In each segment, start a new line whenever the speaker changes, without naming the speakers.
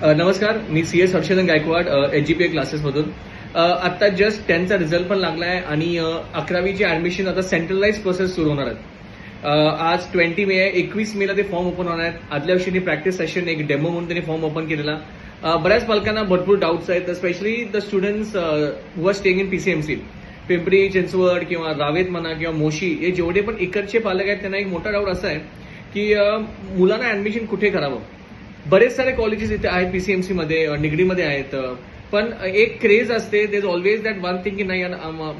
नमस्कार, मी CS Harshvardhan Gaikwad HGPA क्लासेसमधून. आता just 10चा रिझल्ट पण लागलाय आणि 11वीची ऍडमिशन आता सेंट्रलाइज प्रोसेस सुरू होणार आहेत. आज 20 मे आहे, 21 मेला ते फॉर्म ओपन होणार आहेत. आदल्या दिवशी प्रॅक्टिस सेशन एक डेमो म्हणून त्यांनी फॉर्म ओपन केलेला. बऱ्याच पालकांना भरपूर डाऊट्स आहेत, specially the students who are staying in PCMC. Pimpri Chinchwad किंवा रावेत म्हणा किंवा मोशी, हे जेवढे पण इकडचे पालक आहेत त्यांना एक मोठा डाऊट असा आहे की मुलांना ऍडमिशन कुठे करावं. बरेच सारे कॉलेजेस इथे आहेत PCMC मध्ये, निगडीमध्ये आहेत, पण एक क्रेज असते, there is always that one thing की नाही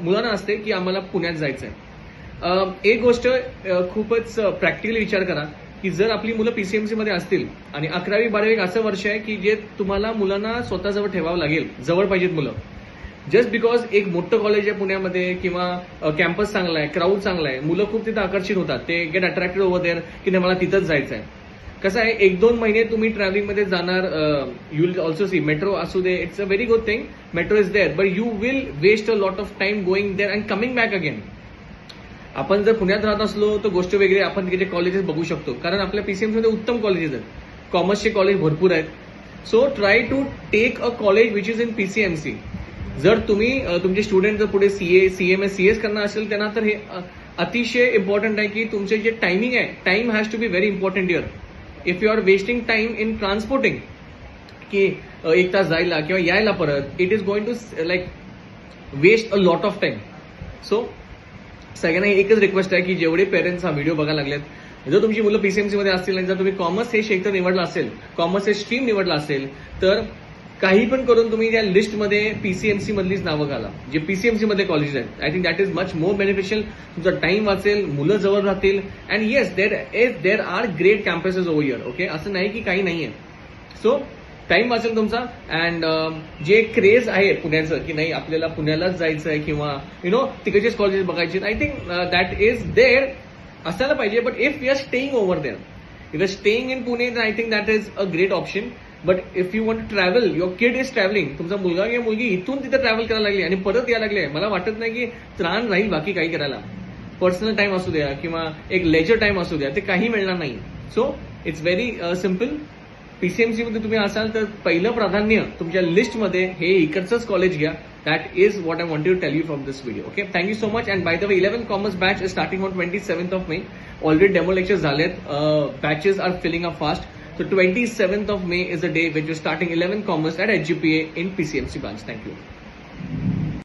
मुलांना असते की आम्हाला पुण्यात जायचंय. एक गोष्ट खूपच प्रॅक्टिकली विचार करा की जर आपली मुलं PCMC मध्ये असतील आणि 11वी 12वी एक असं वर्ष आहे की जे तुम्हाला मुलांना स्वतःजवळ ठेवावं लागेल, जवळ पाहिजेत मुलं. जस्ट बिकॉज एक मोठं कॉलेज आहे पुण्यामध्ये किंवा कॅम्पस चांगला आहे, क्राऊड चांगला आहे, मुलं खूप तिथं आकर्षित होतात, ते गेट अट्रॅक्टेड ओव्हर देअर की नाही मला तिथंच जायचं आहे. कसं आहे, 1-2 महिने तुम्ही ट्रॅव्हलिंगमध्ये जाणार. You will also see metro असू दे, it's a very good thing, metro is there, but you will waste a lot of time going there and coming back again. आपण जर पुण्यात राहत असलो तर गोष्ट वेगळी, आपण तिकडे कॉलेजेस बघू शकतो, कारण आपल्या PCMC मध्ये उत्तम कॉलेजेस आहेत, कॉमर्सचे कॉलेज भरपूर आहेत. So try to take a college which is in PCMC. जर तुम्ही तुमचे स्टुडंट जर पुढे CA, CMS, CS करणार असेल त्यांना तर हे अतिशय इम्पॉर्टंट आहे की तुमचे जे टायमिंग आहे, time has to be very important here. If you are wasting time in transporting की 1 तास जायला किंवा यायला परत, it is going to like waste a lot of time. So सगळ्यांना एकच रिक्वेस्ट आहे की जेवढे पेरेंट्स हा व्हिडिओ बघायला लागलेत, जर तुमची मुलं PCMC मध्ये असतील आणि जर तुम्ही कॉमर्स हे क्षेत्र निवडलं असेल, कॉमर्स हे स्ट्रीम निवडलं असेल, तर काही पण करून तुम्ही त्या लिस्टमध्ये PCMC मधलीच नावं घाला, जे PCMC मध्ये कॉलेजेस आहेत. I think that is much more beneficial. तुमचा टाइम वाचेल, मुलं जवळ राहतील, and yes there are great campuses over here. Okay, असं नाही की काही नाहीये. सो टाइम वाचेल तुमचा. अँड जे क्रेज आहे पुण्याचं की नाही आपल्याला पुण्यालाच जायचं आहे किंवा तिकडचेच कॉलेजेस बघायचे, I think that is there असायला पाहिजे. But if you are staying over there, if you are staying in Pune, I think that is a great option. But if you want to travel, your kid is travelling, तुमचा मुलगा किंवा मुलगी इथून तिथे travel करायला लागली आणि परत यायला लागले, मला वाटत नाही की त्राण राहील बाकी काही करायला. पर्सनल टाइम असू द्या किंवा एक लेजर टाइम असू द्या, ते काही मिळणार नाही. So it's very simple. PCMC मध्ये तुम्ही असाल तर पहिलं प्राधान्य तुमच्या लिस्टमध्ये हे इकडचंच कॉलेज घ्या. That is what I want to tell you from this video. Okay, thank you so much. And by the way, 11 commerce batch is starting on 27th of May. Already demo lectures झालेत. Batches are filling up fast. So 27th of May is the day when you're starting 11 Commerce at HGPA in PCMC branch. Thank you.